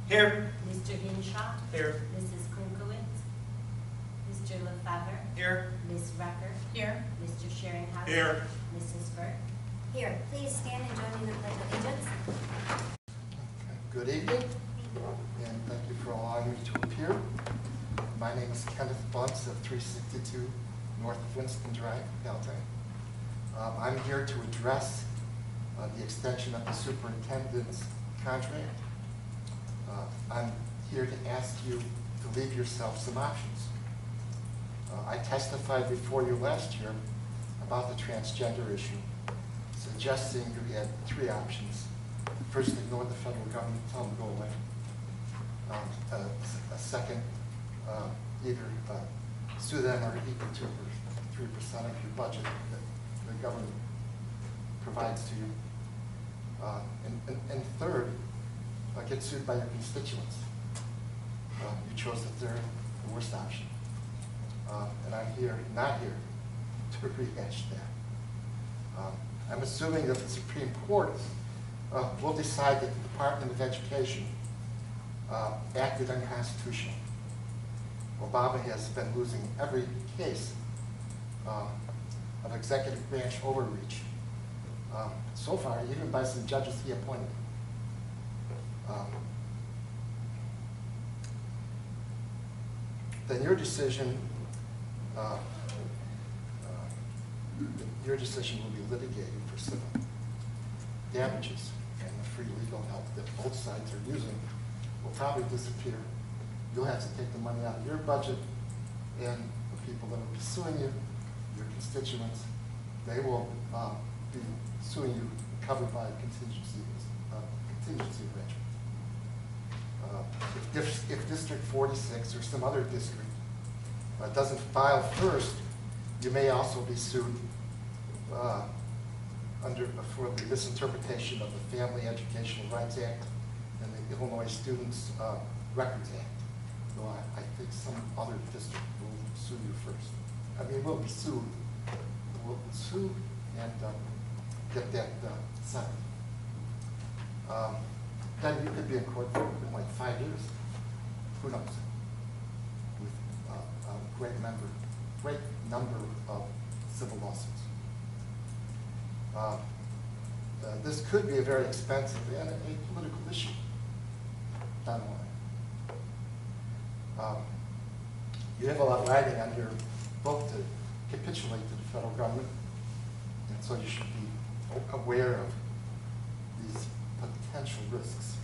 Here. Mr. Hinshaw. Here. Mrs. Kunkowitz. Mr. Lefebvre. Here. Ms. Rucker. Here. Mr. Sheringhouse. Here. Mrs. Burke. Here, please stand and join me in the Pledge of Allegiance. Good evening, and thank you for allowing me to appear. My name is Kenneth Bunce of 362 North Winston Drive, Palatine. I'm here to address the extension of the superintendent's contract. I'm here to ask you to leave yourself some options. I testified before you last year about the transgender issue, suggesting you had three options. First, ignore the federal government, tell them to go away. A second, either sue them or equal 3% of your budget that the government provides to you. And third, get sued by your constituents. You chose the third, the worst option. And I'm not here to rehash that. I'm assuming that the Supreme Court will decide that the Department of Education acted unconstitutional. Obama has been losing every case of executive branch overreach, so far, even by some judges he appointed. Then your decision will be litigated for civil damages, and the free legal help that both sides are using will probably disappear. You'll have to take the money out of your budget, and the people that will be suing you, your constituents, they will be suing you covered by a contingency arrangement. If District 46 or some other district doesn't file first, you may also be sued for the misinterpretation of the Family Educational Rights Act and the Illinois Students Records Act. So I think some other district will sue you first. I mean, we'll be sued. We'll sue and get that settled. Then you could be in court for like 5 years. Who knows? With a great number of civil lawsuits. This could be a very expensive and a political issue down the line. You have a lot riding on your vote to capitulate to the federal government, and so you should be aware of these potential risks.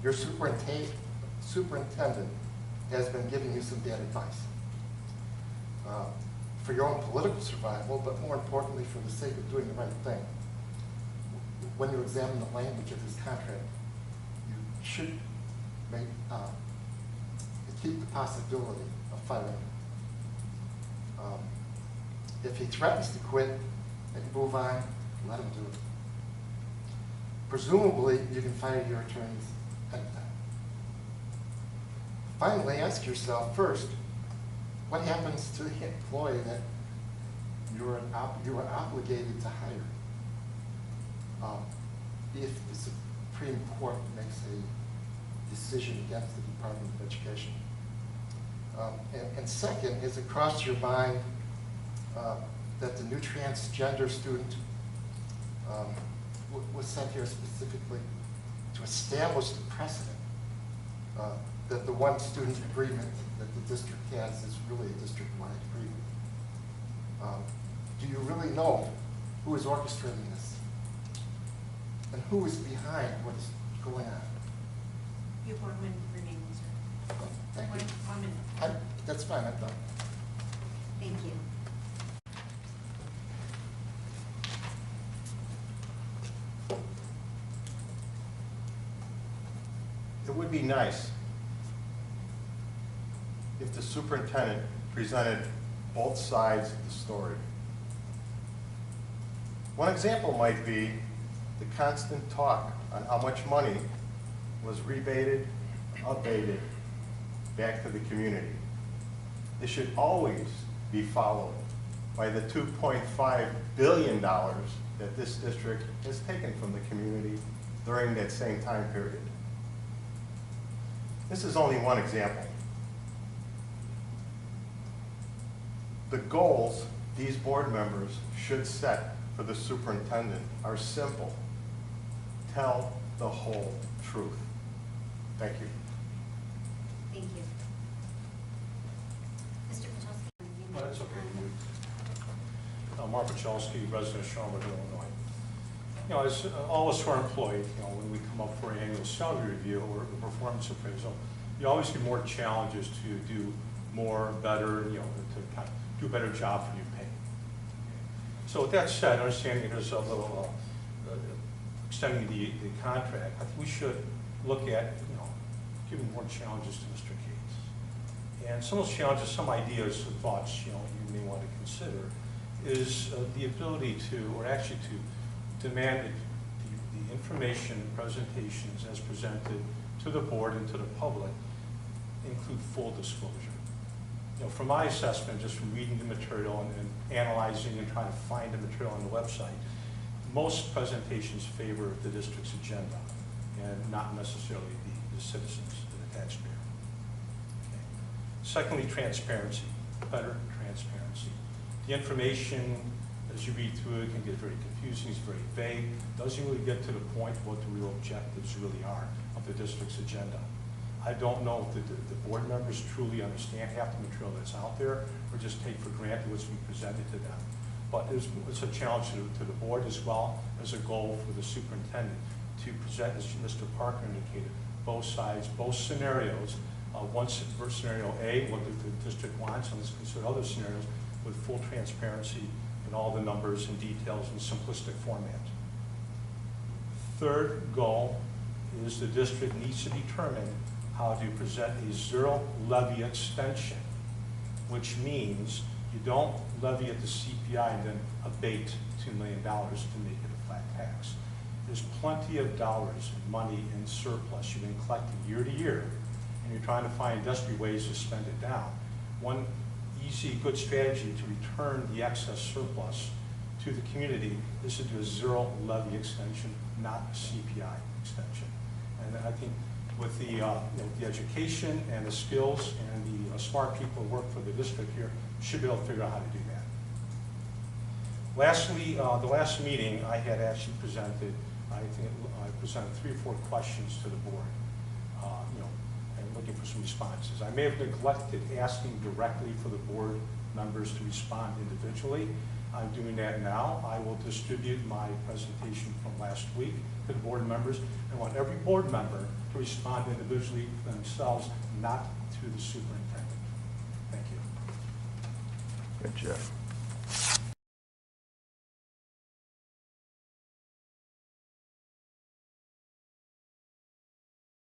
Your superintendent has been giving you some bad advice for your own political survival, but more importantly for the sake of doing the right thing. When you examine the language of his contract, you should keep the possibility of firing him. If he threatens to quit and move on, let him do it. Presumably, you can fire your attorneys anytime. Finally, ask yourself first, what happens to the employee that you are obligated to hire if the Supreme Court makes a decision against the Department of Education? And second, is it crossed your mind that the new transgender student was sent here specifically to establish the precedent that the one student agreement that the district has is really a district-wide agreement? Do you really know who is orchestrating this? And who is behind what is going on? You have 1 minute remaining, sir. Thank you. 1 minute. That's fine, I'm done. Thank you. It would be nice if the superintendent presented both sides of the story. One example might be the constant talk on how much money was rebated, abated back to the community. This should always be followed by the $2.5 billion that this district has taken from the community during that same time period. This is only one example. The goals these board members should set for the superintendent are simple. Tell the whole truth. Thank you. Thank you. Mr. Pachowski? Well, that's okay. Mark Pachelski, resident of Schaumburg, Illinois. You know, as all of us who are employed, you know, when we come up for an annual salary review or a performance appraisal, you always get more challenges to do more, better, you know, to kind of do a better job for your pay. So with that said, understanding there's a little extending the contract, I think we should look at, you know, giving more challenges to Mr. Cates. And some of those challenges, some ideas and thoughts, you know, you may want to consider is the ability to, or actually to demand the information and presentations as presented to the board and to the public include full disclosure. You know, from my assessment, just from reading the material and analyzing and trying to find the material on the website, most presentations favor the district's agenda and not necessarily the citizens, the taxpayer. Okay. Secondly, transparency, better transparency. The information, as you read through it, can get very confusing, it's very vague, doesn't really get to the point of what the real objectives really are of the district's agenda. I don't know if the board members truly understand half the material that's out there or just take for granted what's being presented to them. But it's a challenge to the board as well as a goal for the superintendent to present, as Mr. Parker indicated, both sides, both scenarios. Once for scenario A, what the district wants, and let's consider other scenarios with full transparency and all the numbers and details in simplistic format. Third goal is the district needs to determine how to present a zero levy extension, which means you don't levy at the CPI and then abate $2 million to make it a flat tax. There's plenty of dollars and money in surplus you've been collecting year to year, and you're trying to find industrial ways to spend it down. One easy, good strategy to return the excess surplus to the community is to do a zero levy extension, not a CPI extension. And I think with the, you know, the education and the skills and the smart people who work for the district here, should be able to figure out how to do that. Lastly, the last meeting I had actually presented, I think I presented 3 or 4 questions to the board, you know, and looking for some responses. I may have neglected asking directly for the board members to respond individually. I'm doing that now. I will distribute my presentation from last week to the board members. I want every board member to respond individually themselves, not to the superintendent. Thank you. Good, Jeff.